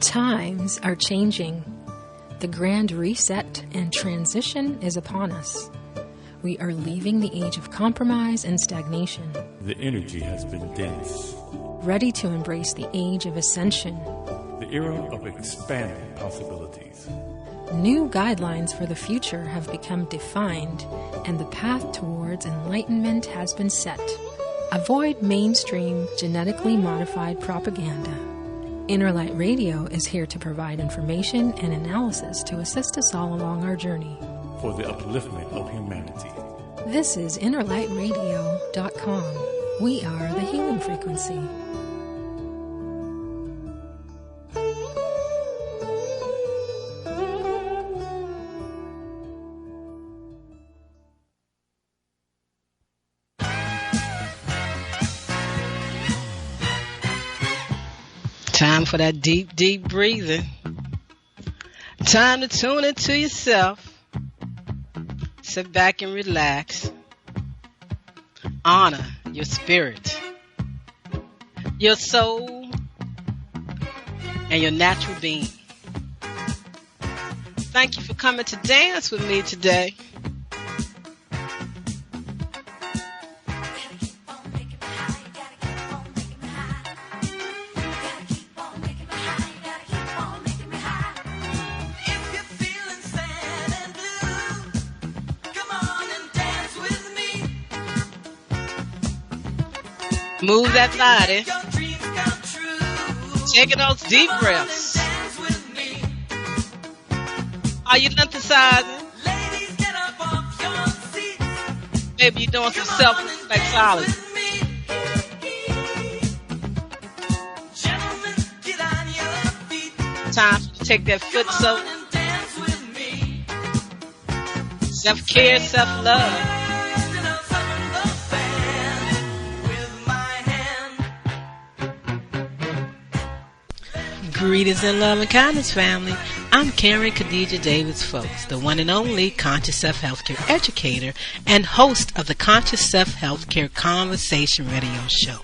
Times are changing. The grand reset and transition is upon us. We are leaving the age of compromise and stagnation. The energy has been dense. Ready to embrace the age of ascension. The era of expanded possibilities. New guidelines for the future have become defined, and the path towards enlightenment has been set. Avoid mainstream, genetically modified propaganda. Inner Light Radio is here to provide information and analysis to assist us all along our journey. For the upliftment of humanity. This is InnerLightRadio.com. We are the healing frequency. Time for that deep, deep breathing. Time to tune into yourself. Sit back and relax. Honor your spirit, your soul, and your natural being. Thank you for coming to dance with me today. Move that body. Taking those deep breaths. Are you synthesizing? Maybe you're doing some self-reflexology. Time to take that foot soak. Self-care, self-love. Greetings and love and kindness, family. I'm Karen Khadijah Davis-Foulks, the one and only Conscious Self-Healthcare educator and host of the Conscious Self-Healthcare Conversation radio show.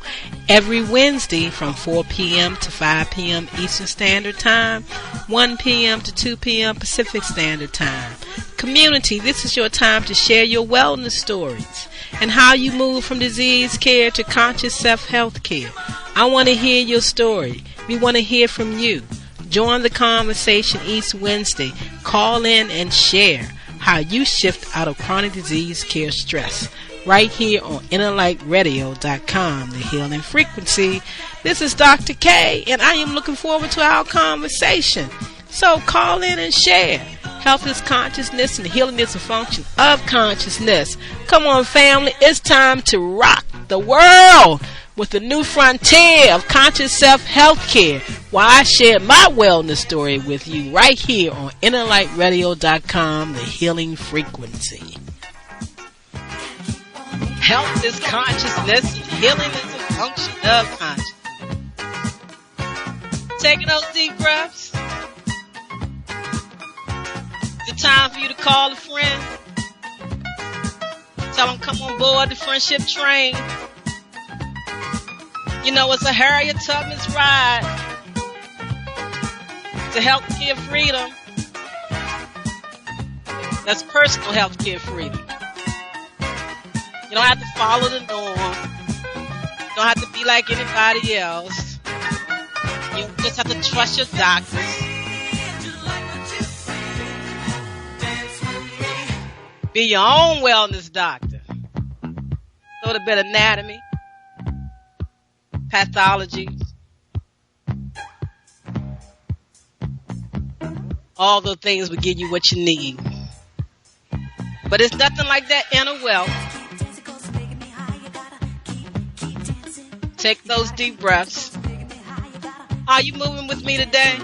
Every Wednesday from 4 p.m. to 5 p.m. Eastern Standard Time, 1 p.m. to 2 p.m. Pacific Standard Time. Community, this is your time to share your wellness stories and how you move from disease care to conscious self-health care. I want to hear your story. We want to hear from you. Join the conversation each Wednesday. Call in and share how you shift out of chronic disease care stress. Right here on InnerLightRadio.com, the healing frequency. This is Dr. K, and I am looking forward to our conversation. So call in and share. Health is consciousness, and healing is a function of consciousness. Come on, family. It's time to rock the world with the new frontier of conscious self-health care, while I share my wellness story with you right here on InnerLightRadio.com, the healing frequency. Health is consciousness, and healing is a function of consciousness. Taking those deep breaths. It's time for you to call a friend. Tell them come on board the friendship train. You know, it's a Harriet Tubman's ride to healthcare freedom. That's personal healthcare freedom. You don't have to follow the norm. You don't have to be like anybody else. You just have to trust your doctors. Be your own wellness doctor. A little bit of anatomy. Pathology, all those things will give you what you need. But it's nothing like that inner wealth. Take those deep breaths. Are you moving with me today?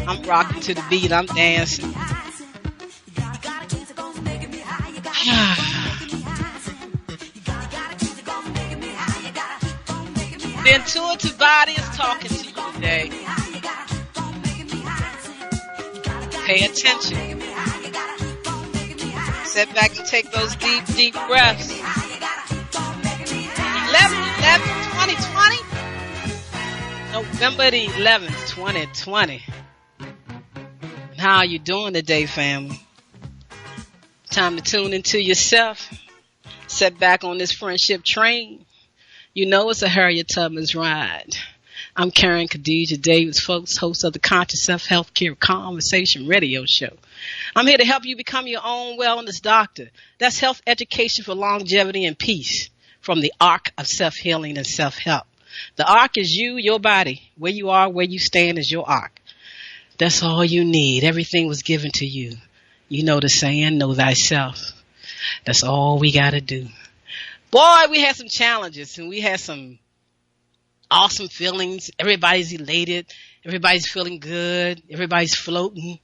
I'm rocking to the beat. I'm dancing. The intuitive body is talking to you today. Pay attention. Sit back and take those deep, deep breaths. 11, 20, 20. November the 11th, 2020. How are you doing today, family? Time to tune into yourself. Set back on this friendship train. You know it's a Harriet Tubman's ride. I'm Karen Khadijah Davis-Foulks, host of the Conscious Self-Healthcare Conversation radio show. I'm here to help you become your own wellness doctor. That's health education for longevity and peace from the arc of self-healing and self-help. The arc is you, your body. Where you are, where you stand is your arc. That's all you need. Everything was given to you. You know the saying, know thyself. That's all we got to do. Boy, we had some challenges and we had some awesome feelings. Everybody's elated. Everybody's feeling good. Everybody's floating.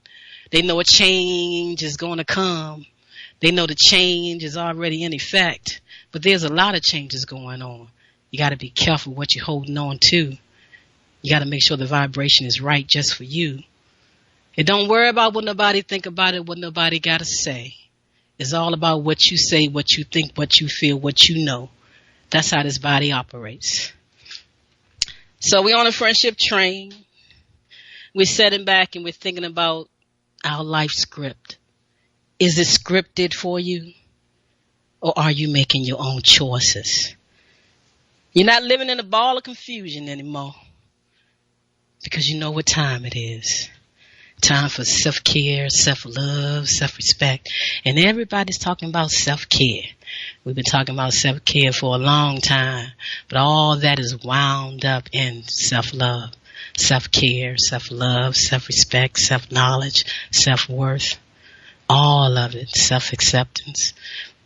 They know a change is going to come. They know the change is already in effect. But there's a lot of changes going on. You got to be careful what you're holding on to. You got to make sure the vibration is right just for you. And don't worry about what nobody think about it, what nobody got to say. It's all about what you say, what you think, what you feel, what you know. That's how this body operates. So we're on a friendship train. We're sitting back and we're thinking about our life script. Is it scripted for you? Or are you making your own choices? You're not living in a ball of confusion anymore. Because you know what time it is. Time for self-care, self-love, self-respect. And everybody's talking about self-care. We've been talking about self-care for a long time. But all that is wound up in self-love, self-care, self-love, self-respect, self-knowledge, self-worth. All of it, self-acceptance.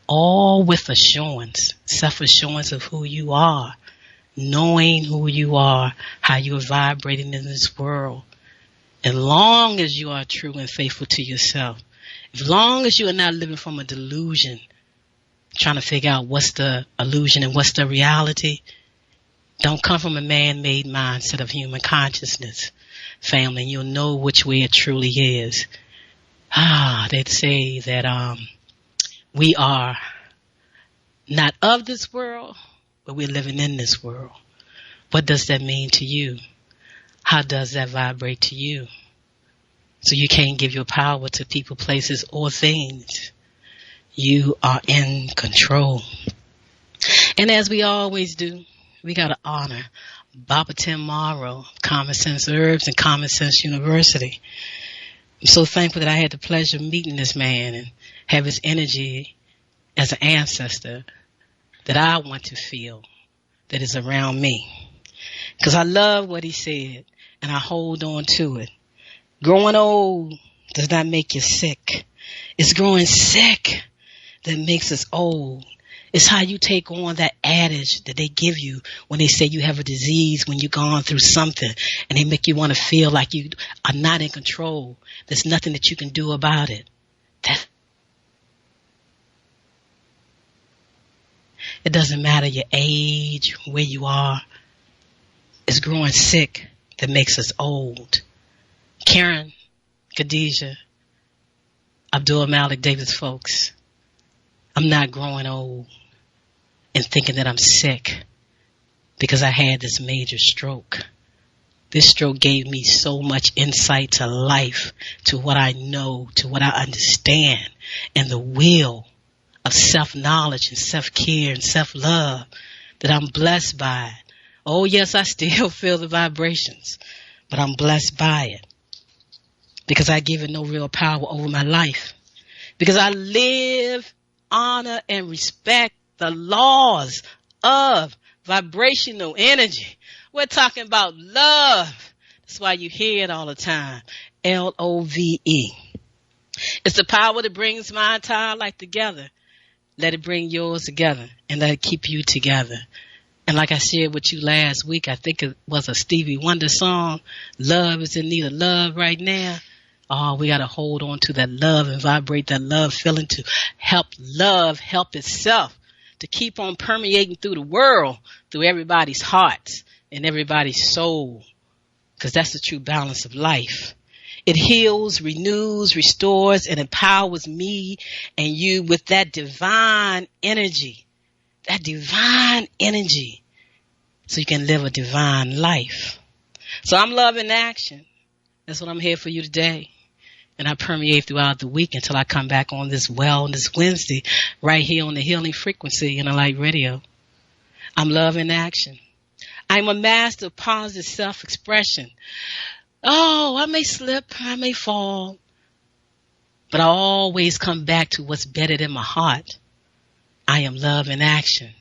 All with assurance, self-assurance of who you are. Knowing who you are, how you're vibrating in this world. As long as you are true and faithful to yourself, as long as you are not living from a delusion, trying to figure out what's the illusion and what's the reality, don't come from a man-made mindset of human consciousness, family. You'll know which way it truly is. They'd say that we are not of this world, but we're living in this world. What does that mean to you? How does that vibrate to you? So you can't give your power to people, places, or things. You are in control. And as we always do, we got to honor Baba Tim Morrow, Common Sense Herbs and Common Sense University. I'm so thankful that I had the pleasure of meeting this man and have his energy as an ancestor that I want to feel that is around me. Because I love what he said. And I hold on to it. Growing old does not make you sick. It's growing sick that makes us old. It's how you take on that adage that they give you when they say you have a disease when you've gone through something. And they make you want to feel like you are not in control. There's nothing that you can do about it. It doesn't matter your age, where you are. It's growing sick that makes us old. Karen, Khadijah, Abdul Malik, Davis-Foulks. I'm not growing old and thinking that I'm sick because I had this major stroke. This stroke gave me so much insight to life, to what I know, to what I understand, and the will of self-knowledge and self-care and self-love that I'm blessed by. Oh, yes, I still feel the vibrations, but I'm blessed by it because I give it no real power over my life. Because I live, honor, and respect the laws of vibrational energy. We're talking about love. That's why you hear it all the time. L-O-V-E. It's the power that brings my entire life together. Let it bring yours together and let it keep you together. And like I shared with you last week, I think it was a Stevie Wonder song, Love is in need of love right now. Oh, we got to hold on to that love and vibrate that love feeling to help love help itself, to keep on permeating through the world, through everybody's hearts and everybody's soul, because that's the true balance of life. It heals, renews, restores, and empowers me and you with that divine energy. That divine energy, so you can live a divine life. So I'm love in action. That's what I'm here for you today. And I permeate throughout the week until I come back on this Wellness Wednesday right here on the Healing Frequency in the Light Radio. I'm love in action. I'm a master of positive self-expression. Oh, I may slip, I may fall, but I always come back to what's better than my heart. I am love in action.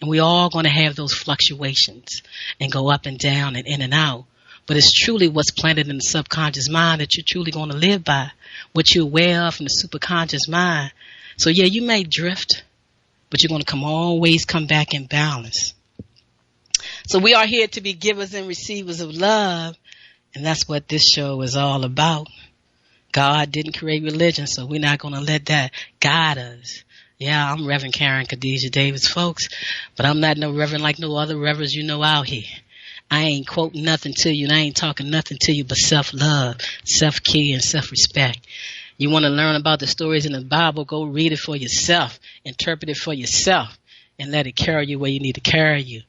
And we all going to have those fluctuations and go up and down and in and out. But it's truly what's planted in the subconscious mind that you're truly going to live by, what you're aware of in the superconscious mind. So yeah, you may drift, but you're going to always come back in balance. So we are here to be givers and receivers of love, and that's what this show is all about. God didn't create religion, so we're not going to let that guide us. Yeah, I'm Reverend Karen Khadijah Davis-Foulks, but I'm not no reverend like no other reverends you know out here. I ain't quoting nothing to you, and I ain't talking nothing to you but self-love, self-care, and self-respect. You want to learn about the stories in the Bible, go read it for yourself, interpret it for yourself, and let it carry you where you need to carry you.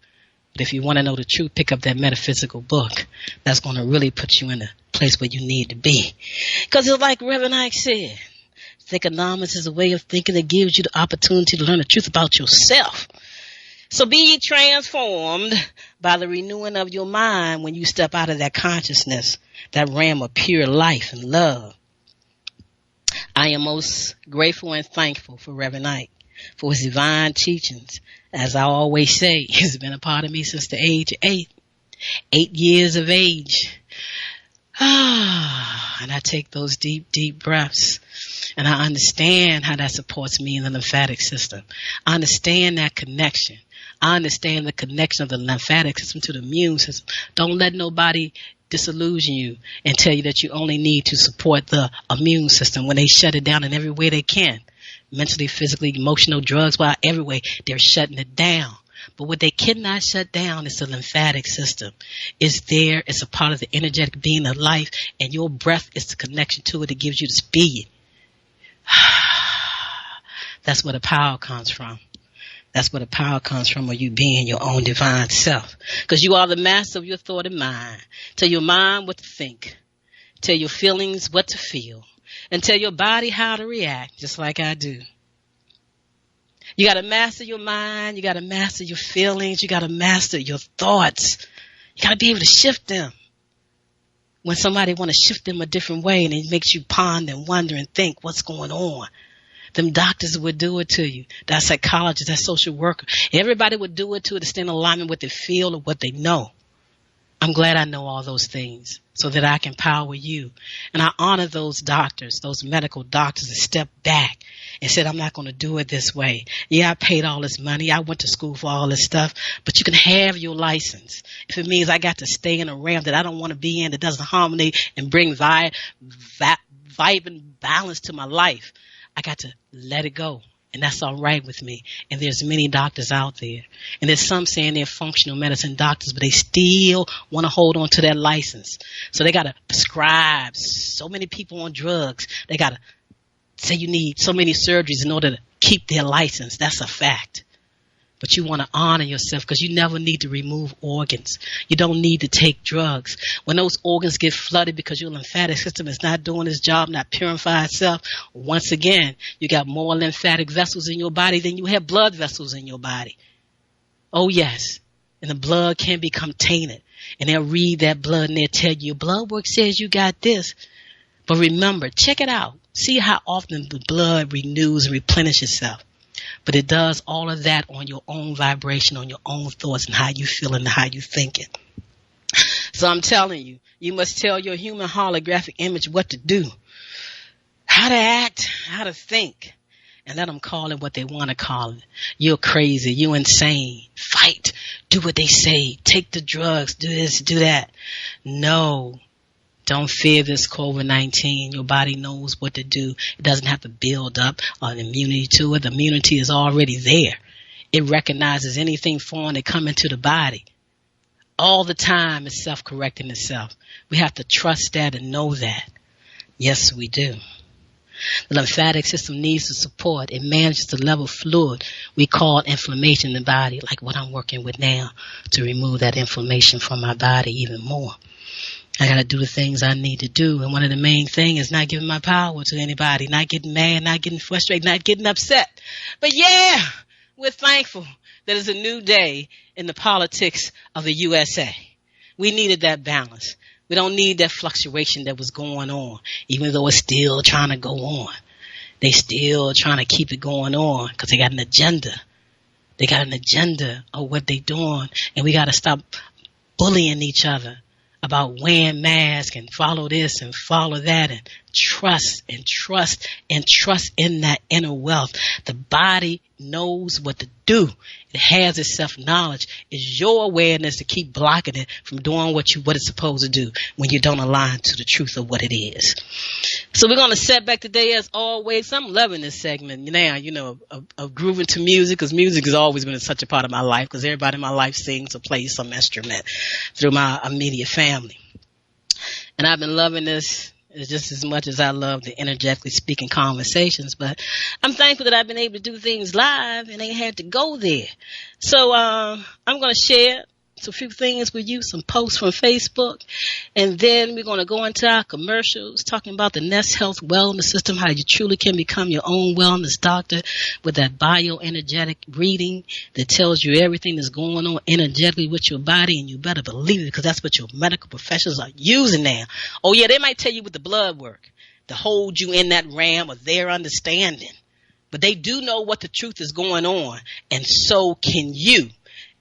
But if you want to know the truth, pick up that metaphysical book. That's going to really put you in a place where you need to be. Because it's like Reverend Ike said, Thinkonomics is a way of thinking that gives you the opportunity to learn the truth about yourself. So be ye transformed by the renewing of your mind when you step out of that consciousness, that realm of pure life and love. I am most grateful and thankful for Reverend Ike, for his divine teachings. As I always say, he's been a part of me since the age of 8. 8 years of age. And I take those deep, deep breaths. And I understand how that supports me in the lymphatic system. I understand that connection. I understand the connection of the lymphatic system to the immune system. Don't let nobody disillusion you and tell you that you only need to support the immune system when they shut it down in every way they can. Mentally, physically, emotional, drugs, while every way, they're shutting it down. But what they cannot shut down is the lymphatic system. It's there. It's a part of the energetic being of life, and your breath is the connection to it that gives you the speed. That's where the power comes from. That's where the power comes from, of you being your own divine self. Because you are the master of your thought and mind. Tell your mind what to think. Tell your feelings what to feel. And tell your body how to react, just like I do. You got to master your mind. You got to master your feelings. You got to master your thoughts. You got to be able to shift them. When somebody want to shift them a different way, and it makes you ponder and wonder and think what's going on. Them doctors would do it to you. That psychologist, that social worker. Everybody would do it to it to stay in alignment with what they feel or what they know. I'm glad I know all those things so that I can power you. And I honor those doctors, those medical doctors that stepped back and said, I'm not going to do it this way. Yeah, I paid all this money. I went to school for all this stuff, but you can have your license. If it means I got to stay in a realm that I don't want to be in, that doesn't harmony and bring vibe and balance to my life, I got to let it go. And that's all right with me. And there's many doctors out there. And there's some saying they're functional medicine doctors, but they still want to hold on to their license. So they got to prescribe so many people on drugs. They got to say you need so many surgeries in order to keep their license. That's a fact. But you want to honor yourself because you never need to remove organs. You don't need to take drugs. When those organs get flooded because your lymphatic system is not doing its job, not purifying itself, once again, you got more lymphatic vessels in your body than you have blood vessels in your body. Oh, yes. And the blood can become tainted. And they'll read that blood and they'll tell you, your blood work says you got this. But remember, check it out. See how often the blood renews and replenishes itself. But it does all of that on your own vibration, on your own thoughts and how you feel and how you thinking. So I'm telling you, you must tell your human holographic image what to do, how to act, how to think, and let them call it what they want to call it. You're crazy. You're insane. Fight. Do what they say. Take the drugs. Do this, do that. No. Don't fear this COVID-19. Your body knows what to do. It doesn't have to build up an immunity to it. The immunity is already there. It recognizes anything foreign that come into the body. All the time it's self-correcting itself. We have to trust that and know that. Yes, we do. The lymphatic system needs the support. It manages the level of fluid we call inflammation in the body, like what I'm working with now, to remove that inflammation from my body even more. I got to do the things I need to do. And one of the main things is not giving my power to anybody, not getting mad, not getting frustrated, not getting upset. But yeah, we're thankful that it's a new day in the politics of the USA. We needed that balance. We don't need that fluctuation that was going on, even though it's still trying to go on. They still trying to keep it going on because they got an agenda. They got an agenda of what they doing, and we got to stop bullying each other about wearing masks and follow this and follow that, and trust and trust and trust in that inner wealth. The body knows what to do. It has its self-knowledge. It's your awareness to keep blocking it from doing what it's supposed to do when you don't align to the truth of what it is. So we're going to set back today as always. I'm loving this segment now, of grooving to music, because music has always been such a part of my life, because everybody in my life sings or plays some instrument through my immediate family. And I've been loving this just as much as I love the energetically speaking conversations, but I'm thankful that I've been able to do things live and ain't had to go there. So I'm going to share a few things with you, some posts from Facebook, and then we're going to go into our commercials talking about the Nest Health Wellness System, how you truly can become your own wellness doctor with that bioenergetic reading that tells you everything that's going on energetically with your body, and you better believe it, because that's what your medical professionals are using now. Oh yeah, they might tell you with the blood work to hold you in that realm of their understanding, but they do know what the truth is going on, and so can you.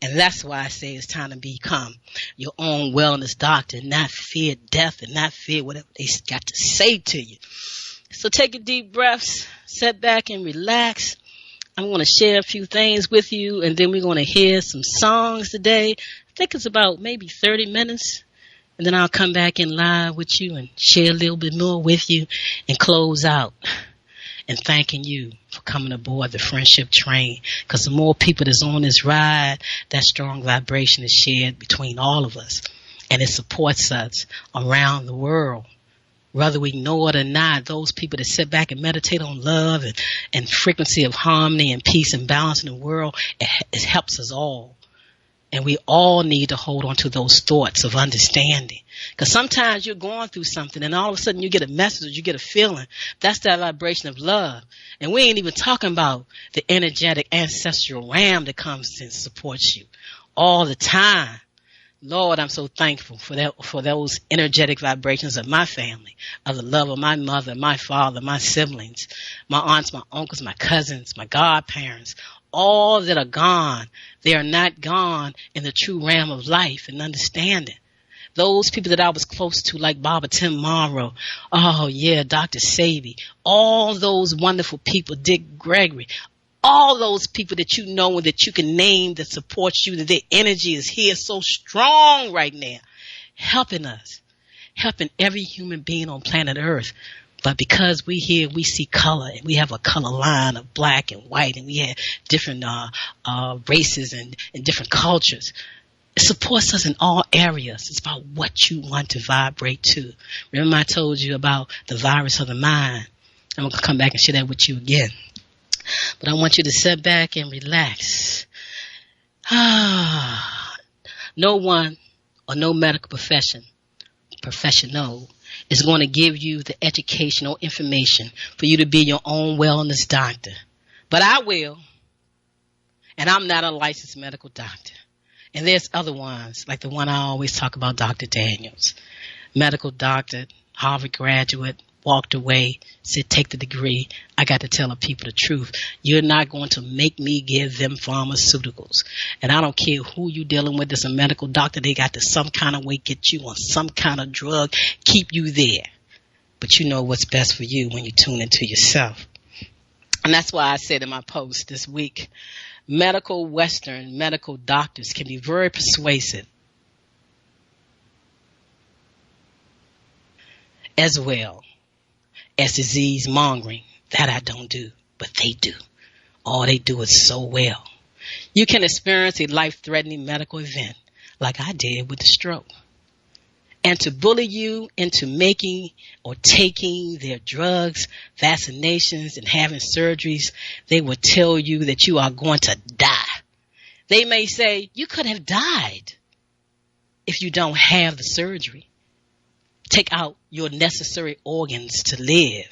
And that's why I say it's time to become your own wellness doctor, not fear death and not fear whatever they got to say to you. So take a deep breaths, sit back and relax. I'm going to share a few things with you, and then we're going to hear some songs today. I think it's about maybe 30 minutes. And then I'll come back in live with you and share a little bit more with you and close out. And thanking you for coming aboard the friendship train, because the more people that's on this ride, that strong vibration is shared between all of us, and it supports us around the world. Whether we know it or not, those people that sit back and meditate on love and frequency of harmony and peace and balance in the world, it helps us all. And we all need to hold on to those thoughts of understanding. Because sometimes you're going through something and all of a sudden you get a message or you get a feeling. That's that vibration of love. And we ain't even talking about the energetic ancestral ram that comes and supports you all the time. Lord, I'm so thankful for those energetic vibrations of my family, of the love of my mother, my father, my siblings, my aunts, my uncles, my cousins, my godparents. All that are gone, they are not gone in the true realm of life and understanding. Those people that I was close to, like Baba Tim Morrow, oh yeah, Dr. Sabi, all those wonderful people, Dick Gregory, all those people that you know and that you can name that support you, that their energy is here so strong right now, helping us, helping every human being on planet Earth. But because we here, we see color, and we have a color line of black and white, and we have different races and different cultures. It supports us in all areas. It's about what you want to vibrate to. Remember I told you about the virus of the mind. I'm going to come back and share that with you again. But I want you to sit back and relax. No one or no medical professional is going to give you the educational information for you to be your own wellness doctor. But I will. And I'm not a licensed medical doctor. And there's other ones, like the one I always talk about, Dr. Daniels. Medical doctor, Harvard graduate, walked away, said, take the degree. I got to tell the people the truth. You're not going to make me give them pharmaceuticals. And I don't care who you're dealing with as a medical doctor. They got to some kind of way get you on some kind of drug, keep you there. But you know what's best for you when you tune into yourself. And that's why I said in my post this week, Western medical doctors can be very persuasive as well as disease mongering. That I don't do, but they do. All they do is so well. You can experience a life-threatening medical event like I did with the stroke. and to bully you into making or taking their drugs, vaccinations, and having surgeries. They will tell you that you are going to die. They may say, you could have died if you don't have the surgery. Take out your necessary organs to live.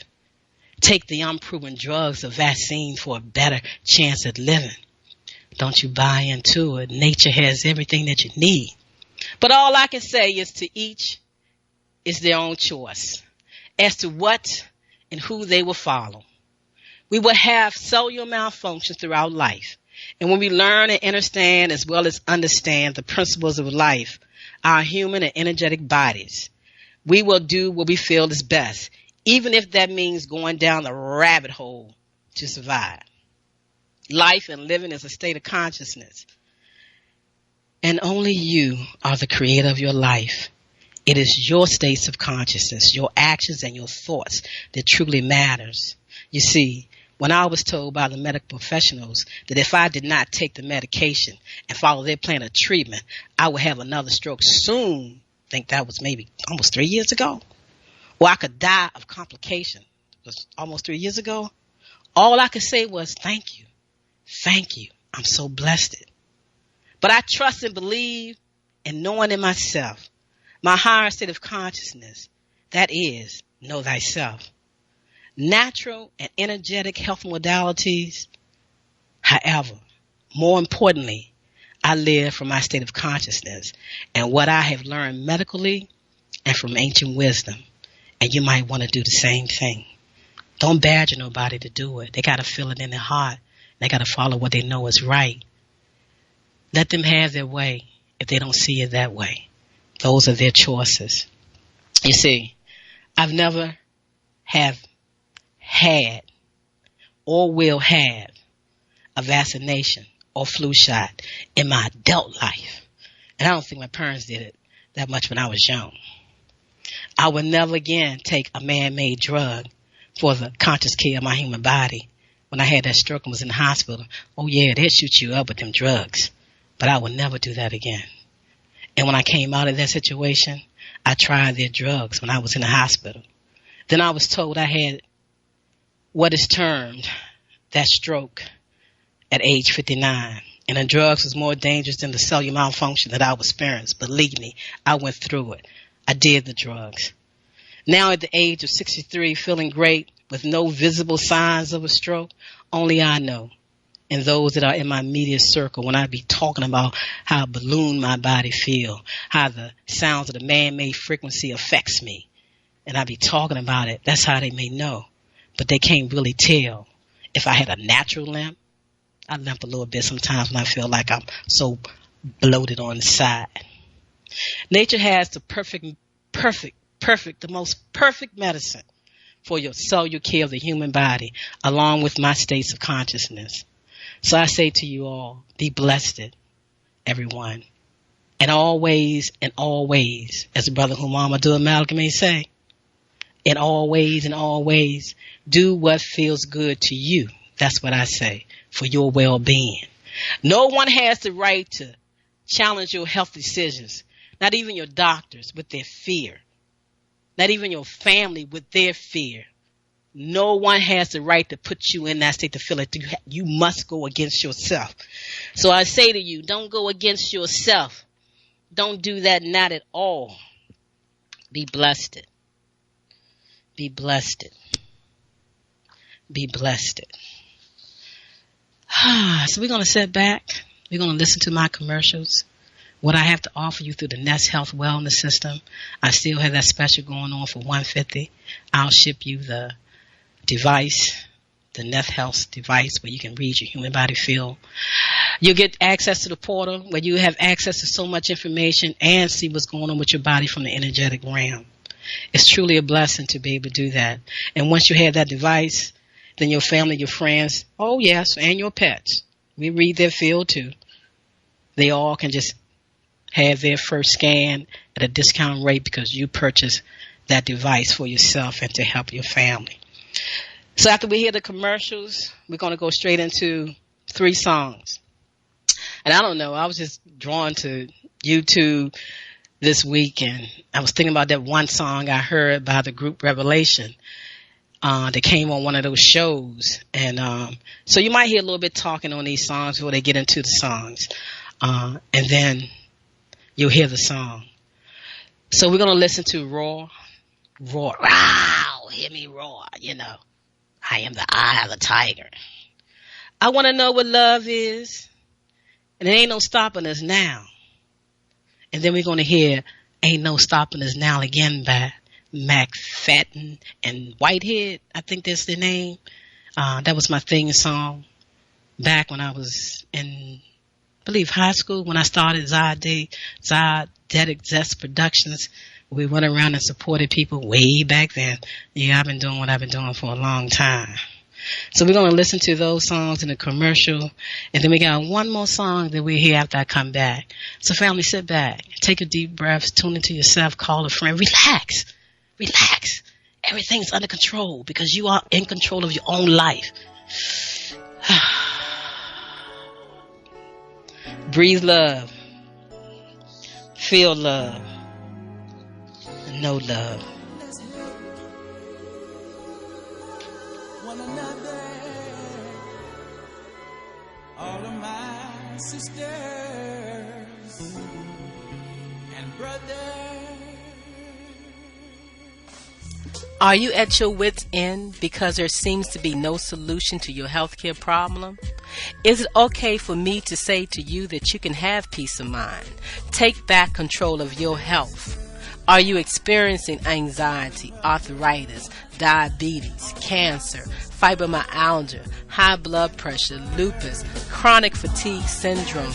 Take the unproven drugs or vaccine for a better chance at living. Don't you buy into it. Nature has everything that you need. But all I can say is to each is their own choice as to what and who they will follow. We will have cellular malfunction throughout life. And when we learn and understand as well as understand the principles of life, our human and energetic bodies, we will do what we feel is best, even if that means going down the rabbit hole to survive. Life and living is a state of consciousness. And only you are the creator of your life. It is your states of consciousness, your actions and your thoughts that truly matters. You see, when I was told by the medical professionals that if I did not take the medication and follow their plan of treatment, I would have another stroke soon. I think that was maybe almost 3 years ago. Or I could die of complication. It was almost 3 years ago. All I could say was, thank you. Thank you. I'm so blessed. But I trust and believe in knowing in myself, my higher state of consciousness, that is, know thyself. Natural and energetic health modalities. However, more importantly, I live from my state of consciousness and what I have learned medically and from ancient wisdom. And you might want to do the same thing. Don't badger nobody to do it. They got to feel it in their heart. They got to follow what they know is right. Let them have their way if they don't see it that way. Those are their choices. You see, I've never have had or will have a vaccination or flu shot in my adult life. And I don't think my parents did it that much when I was young. I will never again take a man-made drug for the conscious care of my human body. When I had that stroke and was in the hospital, oh yeah, they'll shoot you up with them drugs. But I will never do that again. And when I came out of that situation, I tried their drugs when I was in the hospital. Then I was told I had what is termed that stroke at age 59. And the drugs was more dangerous than the cellular malfunction that I was experiencing. Believe me, I went through it. I did the drugs. Now at the age of 63, feeling great with no visible signs of a stroke, only I know. And those that are in my immediate circle, when I be talking about how a balloon my body feel, how the sounds of the man-made frequency affects me, and I be talking about it, that's how they may know. But they can't really tell. If I had a natural limp, I limp a little bit sometimes when I feel like I'm so bloated on the side. Nature has the the most perfect medicine for your cellular care of the human body, along with my states of consciousness. So I say to you all, be blessed, everyone. And always, as the brother Humam Abdul-Malik may say, in all ways, do what feels good to you. That's what I say, for your well-being. No one has the right to challenge your health decisions, not even your doctors with their fear, not even your family with their fear. No one has the right to put you in that state to feel like you must go against yourself. So I say to you, don't go against yourself. Don't do that, not at all. Be blessed. Be blessed. Be blessed. So we're going to sit back. We're going to listen to my commercials. What I have to offer you through the Nest Health Wellness System. I still have that special going on for $150. I'll ship you the device, the Nest Health device, where you can read your human body feel. You'll get access to the portal where you have access to so much information and see what's going on with your body from the energetic realm. It's truly a blessing to be able to do that. And once you have that device, then your family, your friends, oh yes, and your pets, we read their field too. They all can just have their first scan at a discount rate because you purchased that device for yourself and to help your family. So after we hear the commercials, we're going to go straight into 3 songs. And I don't know, I was just drawn to YouTube this week, and I was thinking about that one song I heard by the group Revelation that came on one of those shows. And so you might hear a little bit talking on these songs before they get into the songs. And then you'll hear the song. So we're going to listen to Roar. Roar. Wow, hear me roar, you know. I am the eye of the tiger. I want to know what love is. And there ain't no stopping us now. And then we're going to hear Ain't No Stopping Us Now again by McFadden and Whitehead. I think that's their name. That was my theme song back when I was in, I believe, high school, when I started Zydetic Zest Productions. We went around and supported people way back then. Yeah, I've been doing what I've been doing for a long time. So we're going to listen to those songs in the commercial, and then we got one more song that we'll hear after I come back. So family, sit back, take a deep breath, tune into yourself, call a friend, relax. Relax. Everything's under control because you are in control of your own life. Breathe love. Feel love. And know love. One another, all of my sisters and brothers. Are you at your wit's end because there seems to be no solution to your healthcare problem? Is it okay for me to say to you that you can have peace of mind? Take back control of your health. Are you experiencing anxiety, arthritis, diabetes, cancer, fibromyalgia, high blood pressure, lupus, chronic fatigue syndrome,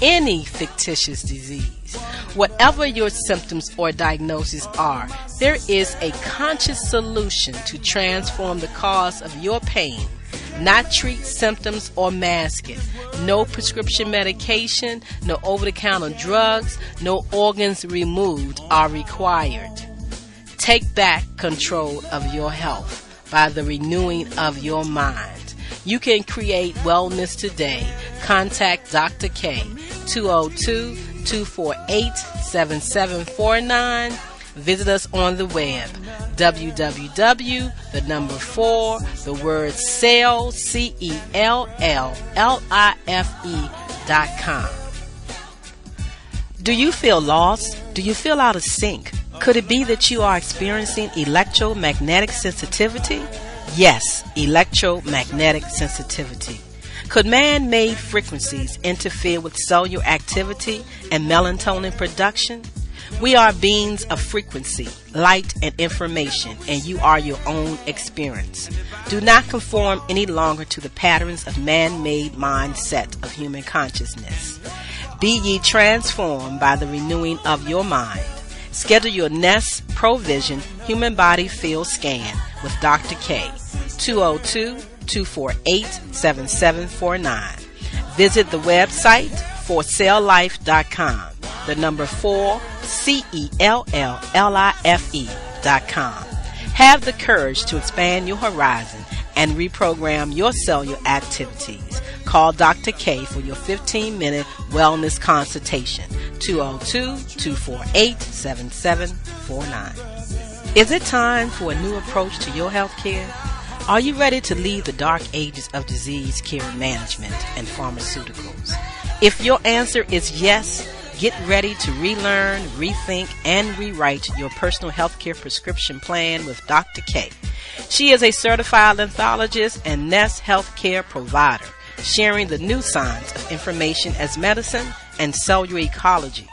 any fictitious disease? Whatever your symptoms or diagnoses are, there is a conscious solution to transform the cause of your pain. Not treat symptoms or mask it. No prescription medication, no over-the-counter drugs, no organs removed are required. Take back control of your health by the renewing of your mind. You can create wellness today. Contact Dr. K, 202-248-7749. Visit us on the web, www.celllife.com. Do you feel lost? Do you feel out of sync? Could it be that you are experiencing electromagnetic sensitivity? Yes, electromagnetic sensitivity. Could man-made frequencies interfere with cellular activity and melatonin production? We are beings of frequency, light, and information, and you are your own experience. Do not conform any longer to the patterns of man-made mindset of human consciousness. Be ye transformed by the renewing of your mind. Schedule your Nest Provision Human Body Field Scan with Dr. K, 202-248-7749. Visit the website forcelllife.com. The number 4, CELLLIFE.com. Have the courage to expand your horizon and reprogram your cellular activities. Call Dr. K for your 15-minute wellness consultation. 202-248-7749. Is it time for a new approach to your health care? Are you ready to leave the dark ages of disease care management and pharmaceuticals? If your answer is yes, get ready to relearn, rethink, and rewrite your personal healthcare prescription plan with Dr. K. She is a certified lenthologist and Nest healthcare provider, sharing the new science of information as medicine and cellular ecology.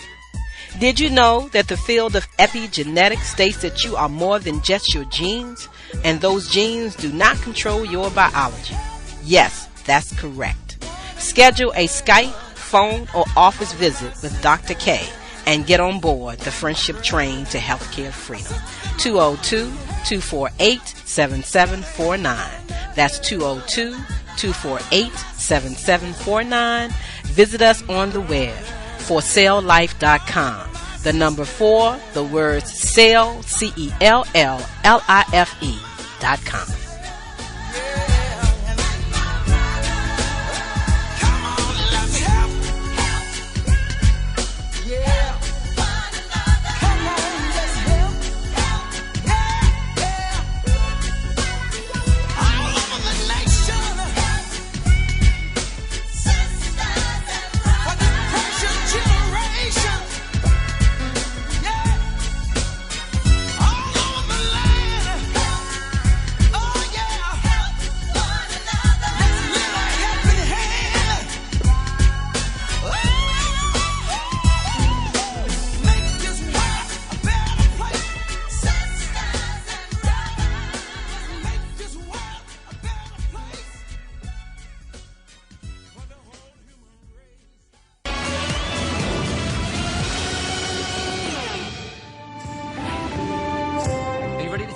Did you know that the field of epigenetics states that you are more than just your genes, and those genes do not control your biology? Yes, that's correct. Schedule a Skype, phone, or office visit with Dr. K and get on board the friendship train to healthcare freedom. 202-248-7749. That's 202-248-7749. Visit us on the web, forcelllife.com. The number 4, the words cell, CELLLIFE.com.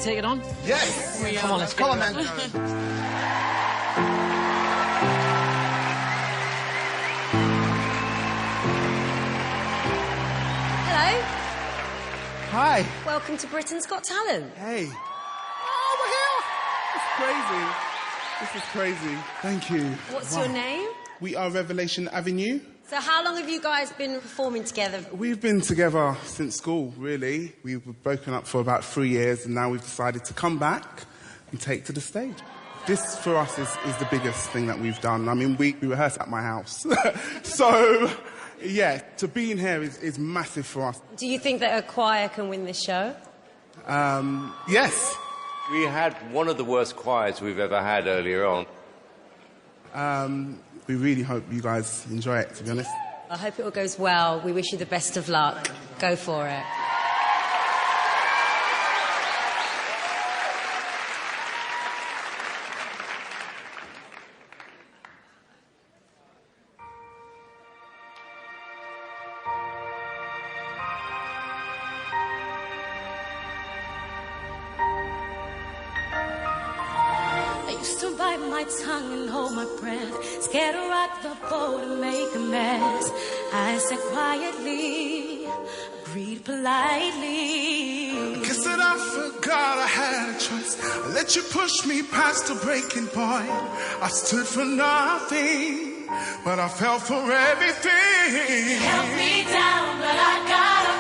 take it on? Yes! Come on, let's Come on, get man. Hello. Hi. Welcome to Britain's Got Talent. Hey. Oh, we're here. It's crazy. This is crazy. Thank you. What's your name? We are Revelation Avenue. So how long have you guys been performing together? We've been together since school, really. We've broken up for about 3 years, and now we've decided to come back and take to the stage. This, for us, is the biggest thing that we've done. I mean, we rehearse at my house. So, yeah, to be in here is massive for us. Do you think that a choir can win this show? Yes. We had one of the worst choirs we've ever had earlier on. We really hope you guys enjoy it, to be honest. I hope it all goes well. We wish you the best of luck. Go for it. Bite my tongue and hold my breath, scared to rock the boat and make a mess. I said quietly, agreed politely. Guess that I forgot I had a choice. I let you push me past the breaking point. I stood for nothing, but I fell for everything. Held me down, but I got up.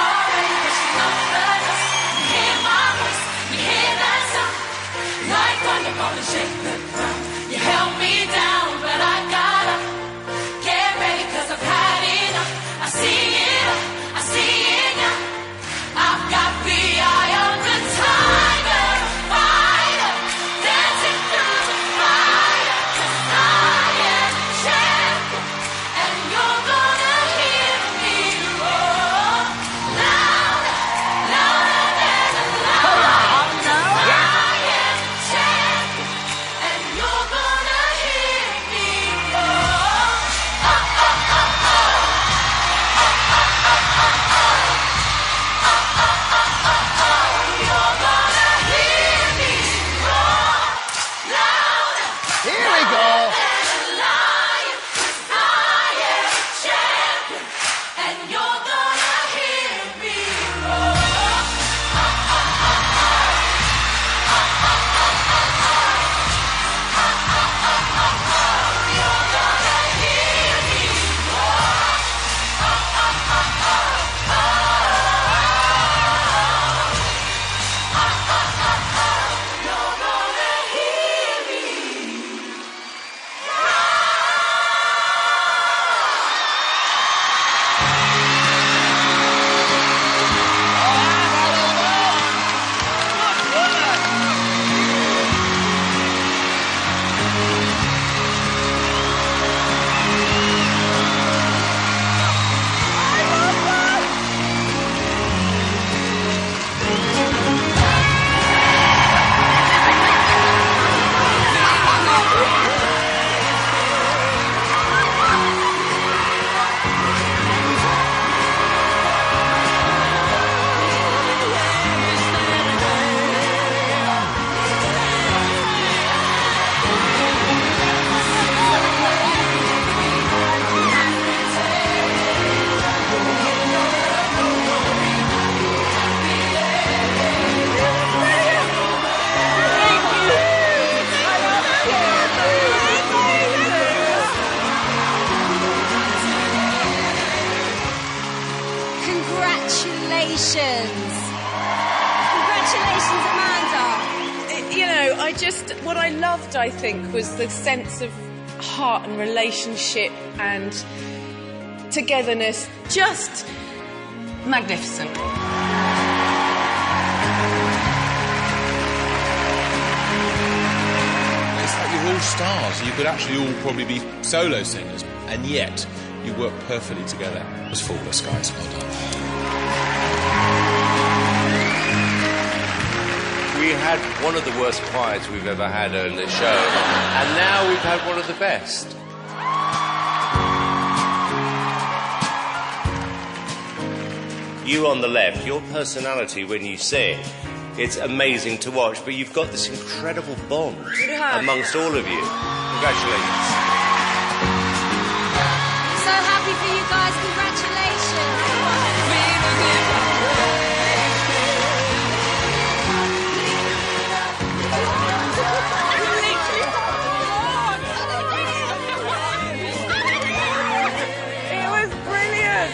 Already pushing up the dust. You hear my voice, you hear that sound. Like thunder gonna shake the ground. You held me down, but I got up. Get ready, 'cause I've had enough. I see it all, I see it now. I've got the eye of the tiger, fighter, dancing through the fire. 'Cause I am champion, and you're gonna hear me roar. Louder, louder than a lion. Congratulations, Amanda. What I loved, I think, was the sense of heart and relationship and togetherness. Just magnificent. It's like you're all stars. You could actually all probably be solo singers, and yet you work perfectly together. It was flawless, guys. Well done. We had one of the worst choirs we've ever had on the show, and now we've had one of the best. You on the left, your personality when you sing It's amazing to watch, but you've got this incredible bond Yeah. amongst all of you. Congratulations. So happy for you guys. It was brilliant.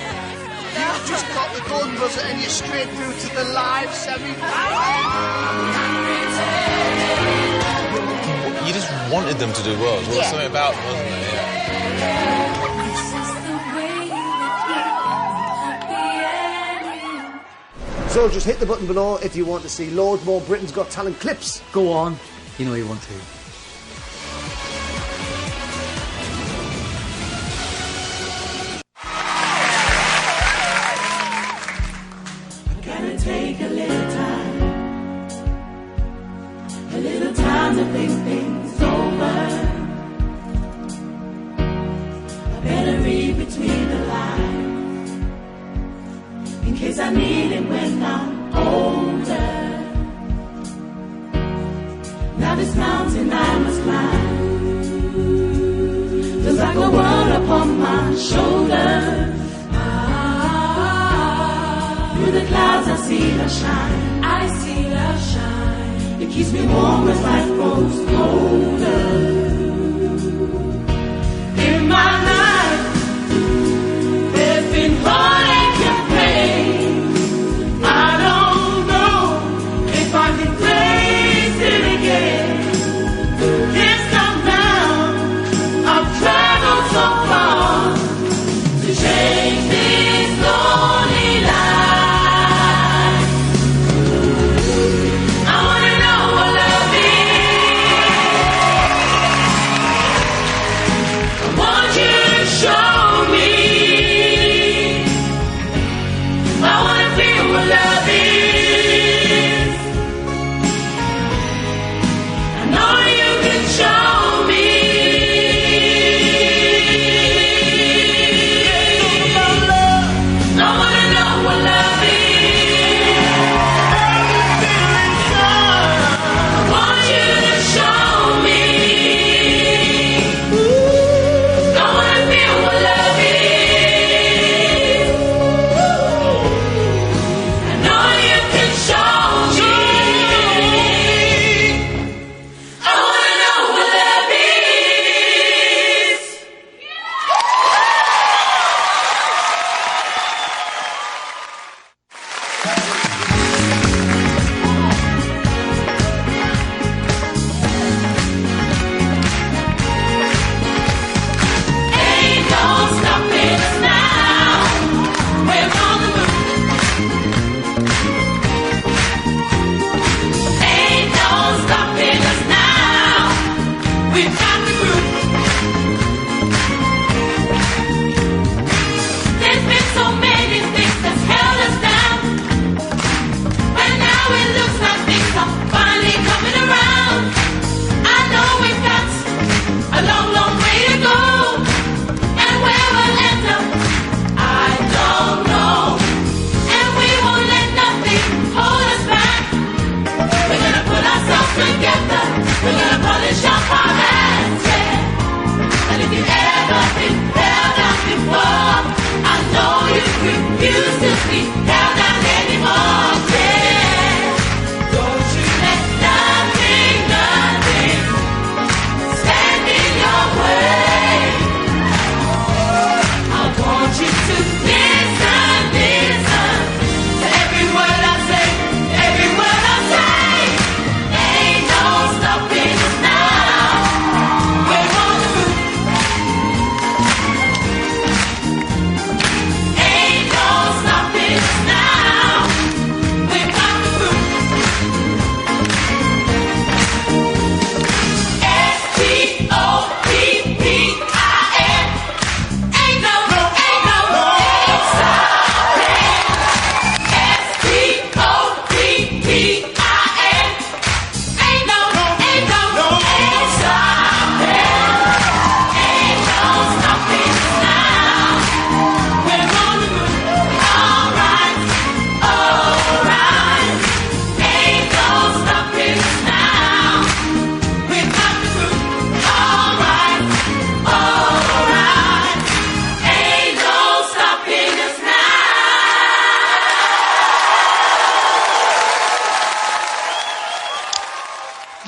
You've just got the gun buzzer and you're straight through to the live semi-final. You just wanted them to do well. There was something about them, wasn't there? Yeah. So just hit the button below if you want to see loads more Britain's Got Talent clips. Go on, you know you want to. Gonna take a little time to think things over. I better read between the lines in case I need it when I'm older. Now this mountain I must climb feels like a world upon my shoulders. Through the clouds I see the shine. I see the shine. It keeps me warm as life grows colder. In my life, there's been heartache and pain. I don't know if I can face it again. Can't stop now. I've traveled so far to change this lonely life. I wanna know what love is.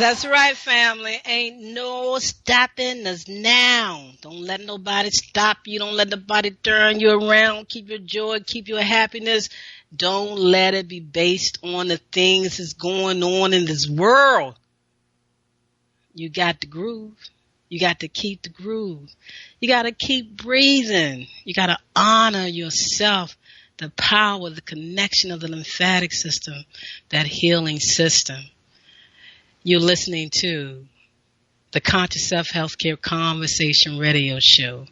That's right, family. Ain't no stopping us now. Don't let nobody stop you. Don't let nobody turn you around. Keep your joy. Keep your happiness. Don't let it be based on the things that's going on in this world. You got the groove. You got to keep the groove. You got to keep breathing. You got to honor yourself. The power, the connection of the lymphatic system, that healing system. You're listening to the Conscious Self Healthcare Conversation Radio Show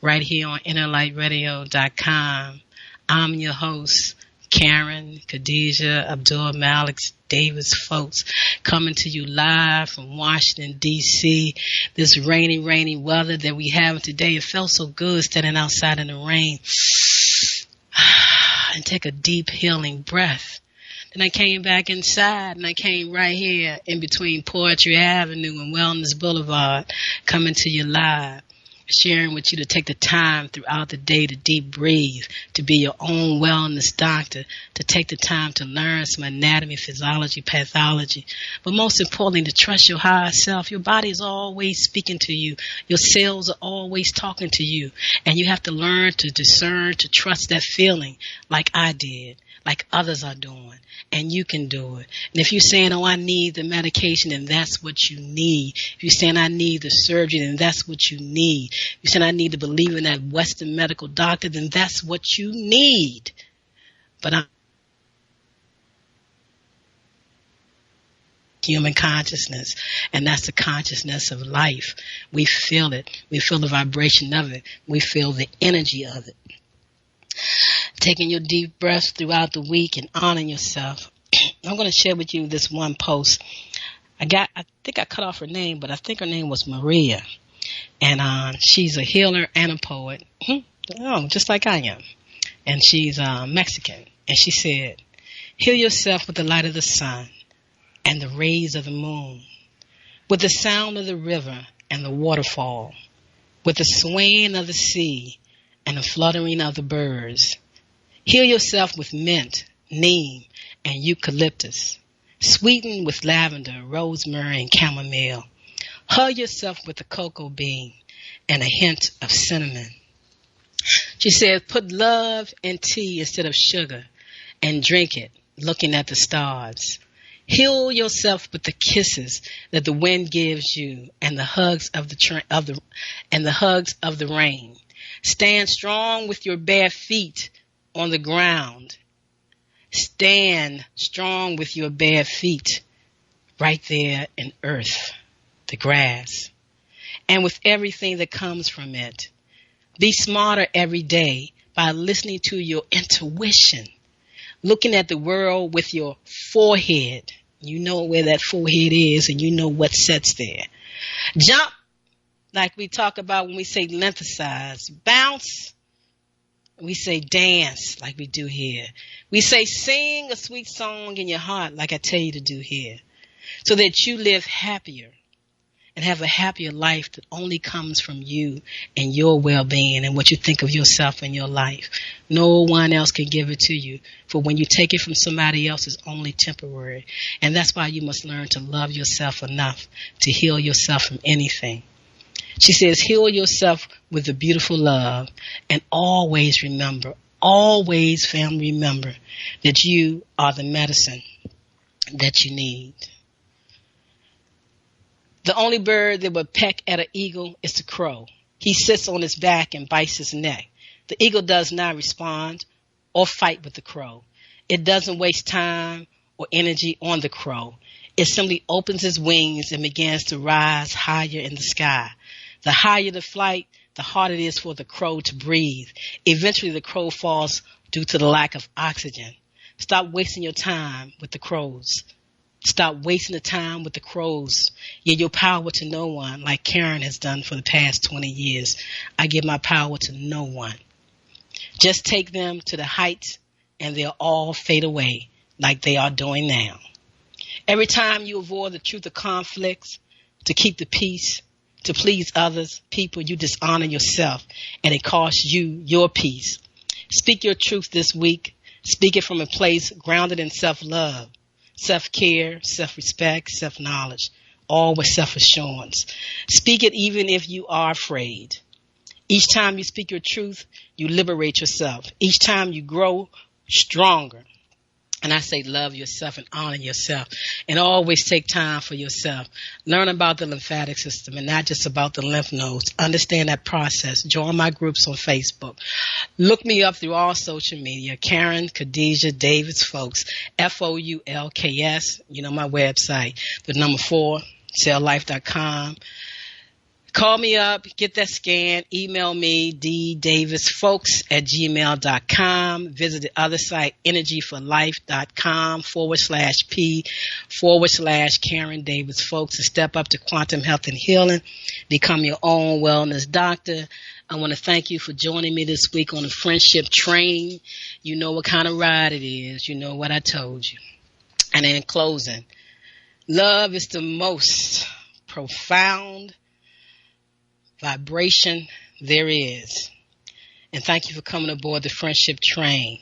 right here on InnerLightRadio.com. I'm your host, Karen, Khadijah, Abdul Malik, Davis-Foulks, coming to you live from Washington, D.C. This rainy weather that we have today, it felt so good standing outside in the rain and take a deep healing breath. Then I came back inside and I came right here in between Poetry Avenue and Wellness Boulevard, coming to you live, sharing with you to take the time throughout the day to deep breathe, to be your own wellness doctor, to take the time to learn some anatomy, physiology, pathology, but most importantly, to trust your higher self. Your body is always speaking to you. Your cells are always talking to you, and you have to learn to discern, to trust that feeling like I did, like others are doing, and you can do it. And if you're saying, oh, I need the medication, then that's what you need. If you're saying I need the surgery, then that's what you need. If you're saying I need to believe in that Western medical doctor, then that's what you need. But I'm human consciousness, and that's the consciousness of life. We feel it. We feel the vibration of it. We feel the energy of it. Taking your deep breaths throughout the week and honoring yourself. I'm going to share with you this one post. I think I cut off her name, but I think her name was Maria. And she's a healer and a poet. Just like I am. And she's Mexican. And she said, heal yourself with the light of the sun and the rays of the moon, with the sound of the river and the waterfall, with the swaying of the sea and the fluttering of the birds. Heal yourself with mint, neem, and eucalyptus. Sweeten with lavender, rosemary, and chamomile. Hug yourself with the cocoa bean and a hint of cinnamon. She says, put love in tea instead of sugar and drink it, looking at the stars. Heal yourself with the kisses that the wind gives you and the hugs of the rain. Stand strong with your bare feet on the ground. Stand strong with your bare feet right there in earth, the grass, and with everything that comes from it. Be smarter every day by listening to your intuition, looking at the world with your forehead. You know where that forehead is and you know what sets there. Jump, like we talk about when we say lengthicize. Bounce, we say dance, like we do here. We say sing a sweet song in your heart, like I tell you to do here, so that you live happier and have a happier life that only comes from you and your well-being and what you think of yourself and your life. No one else can give it to you, for when you take it from somebody else, it's only temporary. And that's why you must learn to love yourself enough to heal yourself from anything. She says, heal yourself with the beautiful love, and always remember, always, family, remember that you are the medicine that you need. The only bird that would peck at an eagle is the crow. He sits on his back and bites his neck. The eagle does not respond or fight with the crow. It doesn't waste time or energy on the crow. It simply opens its wings and begins to rise higher in the sky. The higher the flight, the harder it is for the crow to breathe. Eventually the crow falls due to the lack of oxygen. Stop wasting your time with the crows. Stop wasting the time with the crows. Give your power to no one, like Karen has done for the past 20 years. I give my power to no one. Just take them to the heights and they'll all fade away like they are doing now. Every time you avoid the truth of conflicts, to keep the peace, to please others, people, you dishonor yourself, and it costs you your peace. Speak your truth this week. Speak it from a place grounded in self-love, self-care, self-respect, self-knowledge. all with self-assurance. Speak it even if you are afraid. Each time you speak your truth, you liberate yourself. Each time you grow stronger. And I say love yourself and honor yourself. And always take time for yourself. Learn about the lymphatic system and not just about the lymph nodes. Understand that process. Join my groups on Facebook. Look me up through all social media. Karen, Khadijah, Davis-Foulks, Foulks. You know my website. The number 4, celllife.com. Call me up, get that scan, email me, ddavisfolks@gmail.com. Visit the other site, energyforlife.com/P/Karen Davis Folks to step up to quantum health and healing. Become your own wellness doctor. I want to thank you for joining me this week on the Friendship Train. You know what kind of ride it is. You know what I told you. And in closing, love is the most profound vibration there is. And thank you for coming aboard the Friendship Train.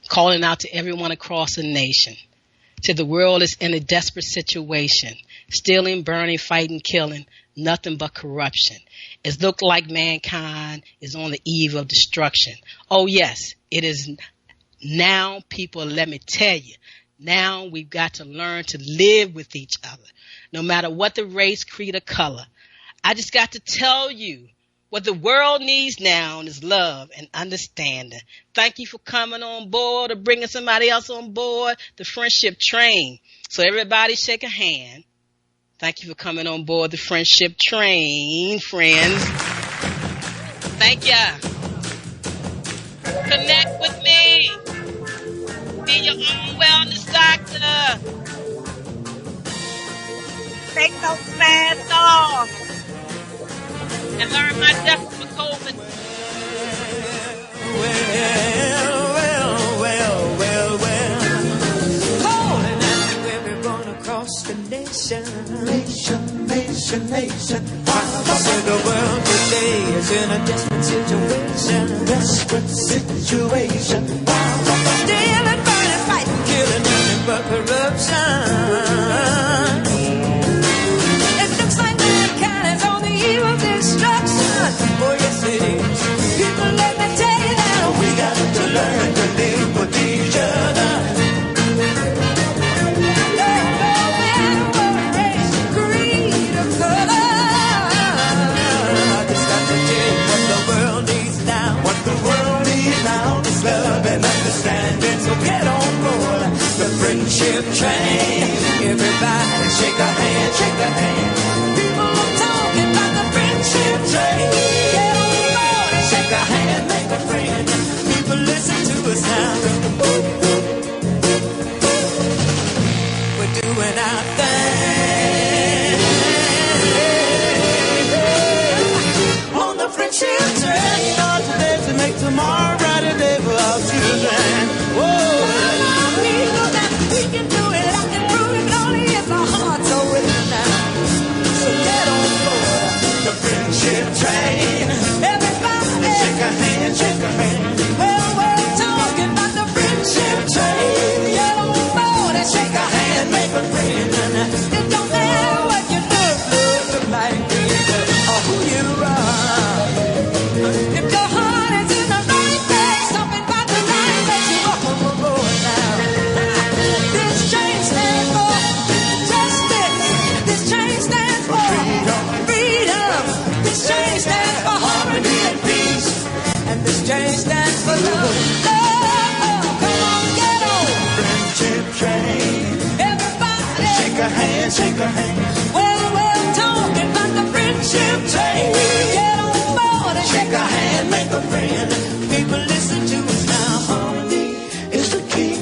Calling out to everyone across the nation. To the world is in a desperate situation. Stealing, burning, fighting, killing. Nothing but corruption. It looks like mankind is on the eve of destruction. Oh yes, it is now, people, let me tell you. Now we've got to learn to live with each other. No matter what the race, creed, or color. I just got to tell you what the world needs now is love and understanding. Thank you for coming on board or bringing somebody else on board the Friendship Train. So everybody shake a hand. Thank you for coming on board the Friendship Train, friends. Thank ya. Connect with me. Be your own wellness doctor. Take those masks off. And learn my death for COVID. Calling out to everyone across the nation. Nation. I said the world today is in a desperate situation. Stealing, burning, fighting, killing, nothing but corruption. Oh yes it is. People, let me tell you that we got to learn to live with each other. No matter race, creed, or color. I just got to tell you what the world needs now. What the world needs now is love and understanding. So get on board the Friendship Train. Everybody shake a hand, shake a hand. People are talking about the Friendship Train. Shake a hand, make a friend. People listen to us now. We're doing our thing on the Friendship Train. Not today to make tomorrow a brighter day for our children. Whoa, we know that we can do it. I can prove it only if our hearts are willing now. So get on board the Friendship Train. Shake a hand, shake a hand. Well, we're talking about the Friendship Train. Get on board and shake a hand, make a friend. It don't matter what you look like, or who you are. If your heart is in the right place, something about the right place, you welcome aboard now. This train stands for justice. This train stands for freedom. This train stands for harmony and peace. And this train stands for love. Come on, get on. Friendship Train. Everybody. Shake a hand, shake a hand. Well, we're talking about the Friendship Train. Get on board and shake a hand, make a friend. People listen to us now. Harmony is the key.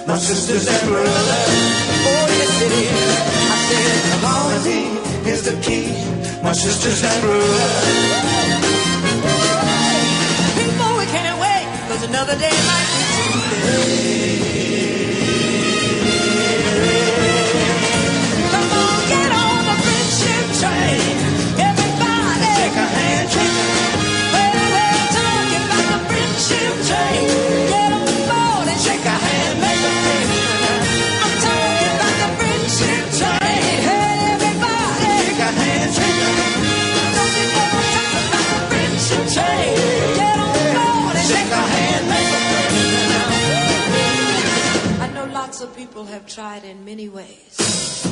My sisters and brothers. Oh, yes it is. I said harmony is the key. My sisters and brothers. Can't wait, 'cause another day might be too late. Come on, get on the Friendship Train. Everybody, shake a hand, shake a hand. Well, we're talking about the Friendship Train. Get on board and shake a hand, make a friend. I'm talking about the Friendship Train. Hey, everybody, friendship train. Get on board and shake a hand. I know lots of people have tried in many ways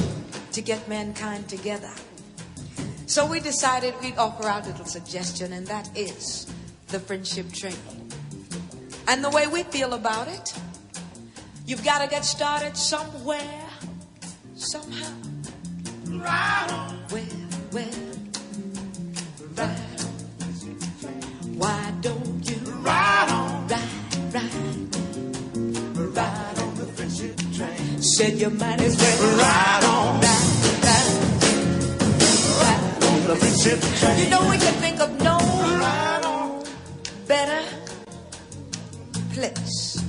to get mankind together. So we decided we'd offer our little suggestion, and that is the friendship train. And the way we feel about it, you've got to get started somewhere, somehow. Right on. Where, right on. Why don't you ride on, ride on the friendship train? Said you might as well ride on, ride on the friendship train. You know we can think of no better place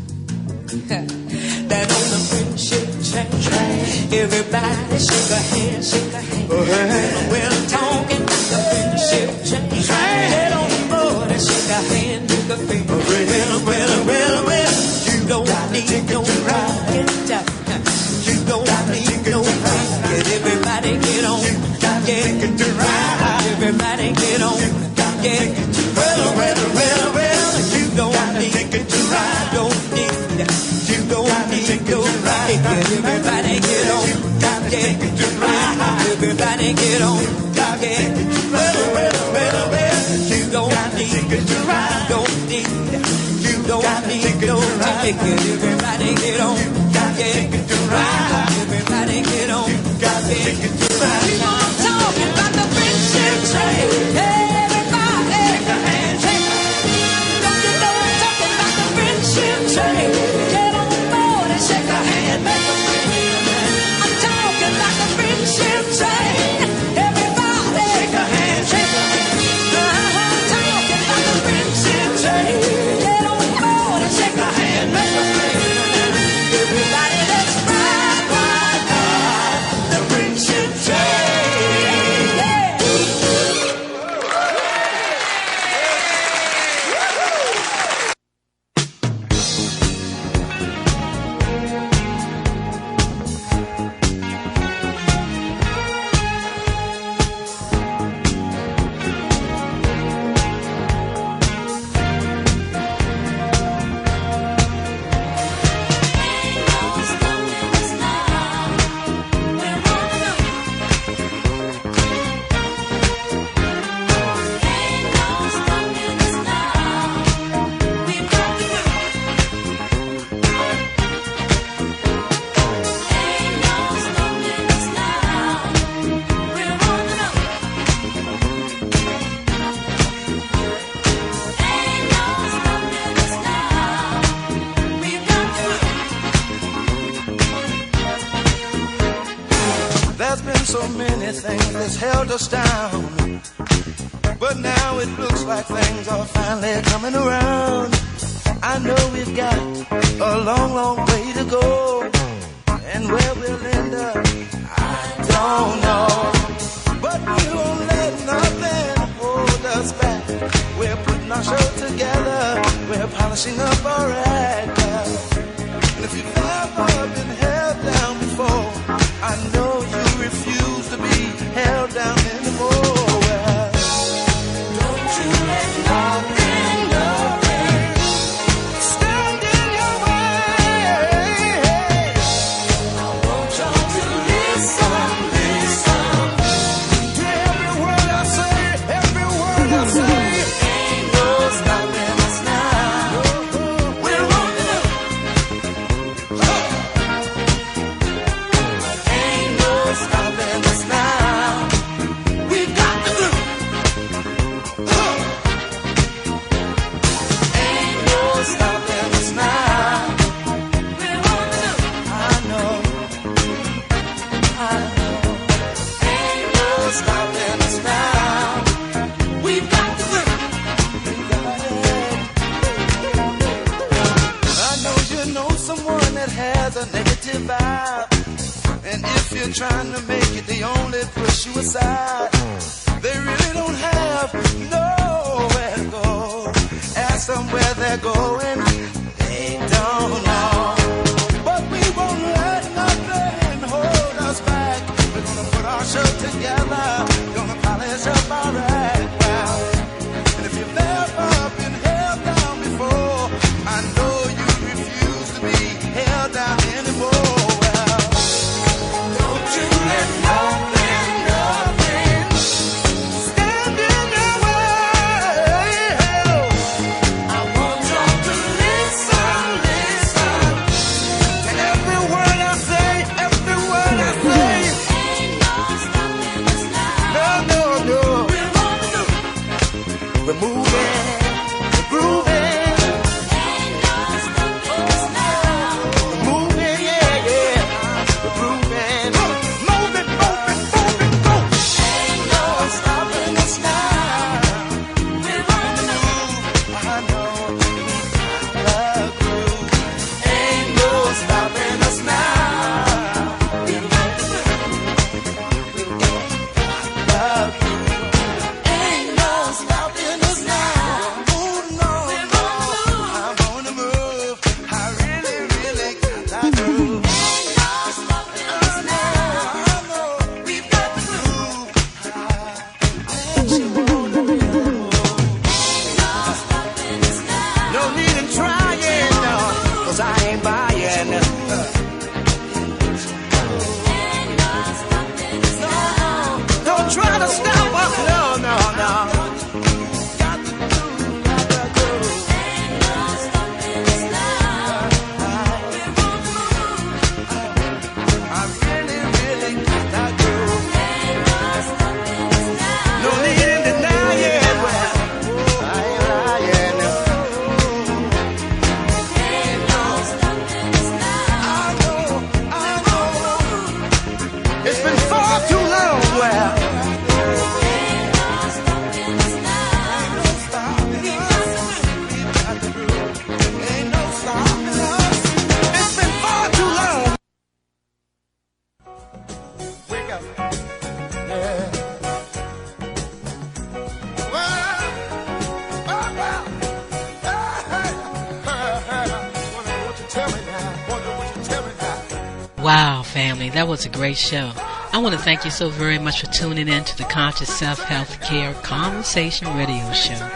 than on the friendship train. Everybody shake a hand, shake a hand. We're talking about the friendship train. Get on board and shake a hand, shake a hand. Well, you don't need no rocket. You don't need no rocket. Everybody get on, get to ride. Everybody get on, get well. You don't need to ride, don't need. You don't need no rocket. Everybody get on, get to ride. Everybody get on, get well. You don't need to ride, don't need. You don't need no rocket. Everybody get on, get to ride. Everybody get on, get to ride. Keep on talking about the friendship train. Everybody, shake a hand, shake a hand. Don't you know I'm talking about the friendship train? Get on board and shake a hand, make a friend. I'm talking about the friendship train. Everybody, shake a hand, shake a hand. I'm talking about the friendship train. Get on board and shake a hand, make a friend. Everybody, let's ride the friendship train. There's been so many things that's held us down, but now it looks like things are finally coming around. I know we've got a long, long way to go, and where we'll end up, I don't know. But we won't let nothing hold us back. We're putting our show together, we're polishing up our act. And if you've ever been held down before, I know you refuse to be held down anymore. Don't you let nothing stand in your way. I want y'all to listen to every word I say, every word I say. Ain't no stopping us now. We're on the ain't no stopping us now. We got the groove. Ain't no stopping us now. We're on the I know. Ain't no stopping us now. We've got the groove. I know you know someone that has a negative vibe. And if you're trying to make it, they only push you aside. They really don't have nowhere to go. Ask them where they're going, they don't know. But we won't let nothing hold us back. We're gonna put our show together, gonna polish up our act. And if you've we're moving, we're grooving. Wow, family, that was a great show. I want to thank you so very much for tuning in to the Conscious Self-Health Care Conversation Radio Show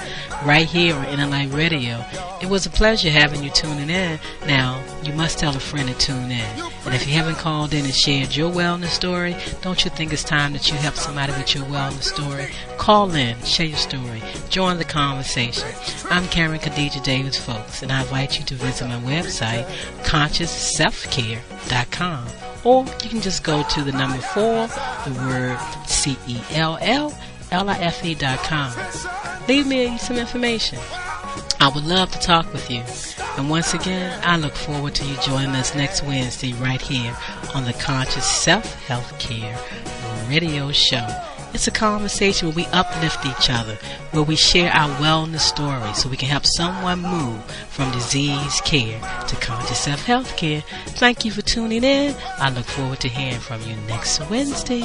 right here on NLI Radio. It was a pleasure having you tuning in. Now, you must tell a friend to tune in. And if you haven't called in and shared your wellness story, don't you think it's time that you help somebody with your wellness story? Call in, share your story, join the conversation. I'm Karen Khadijah Davis-Foulks, and I invite you to visit my website, ConsciousSelfCare.com. Or you can just go to the number 4, the word CELLLIFE.com. Leave me some information. I would love to talk with you. And once again, I look forward to you joining us next Wednesday right here on the Conscious Self-Health Care Radio Show. It's a conversation where we uplift each other, where we share our wellness stories so we can help someone move from disease care to conscious self-health care. Thank you for tuning in. I look forward to hearing from you next Wednesday.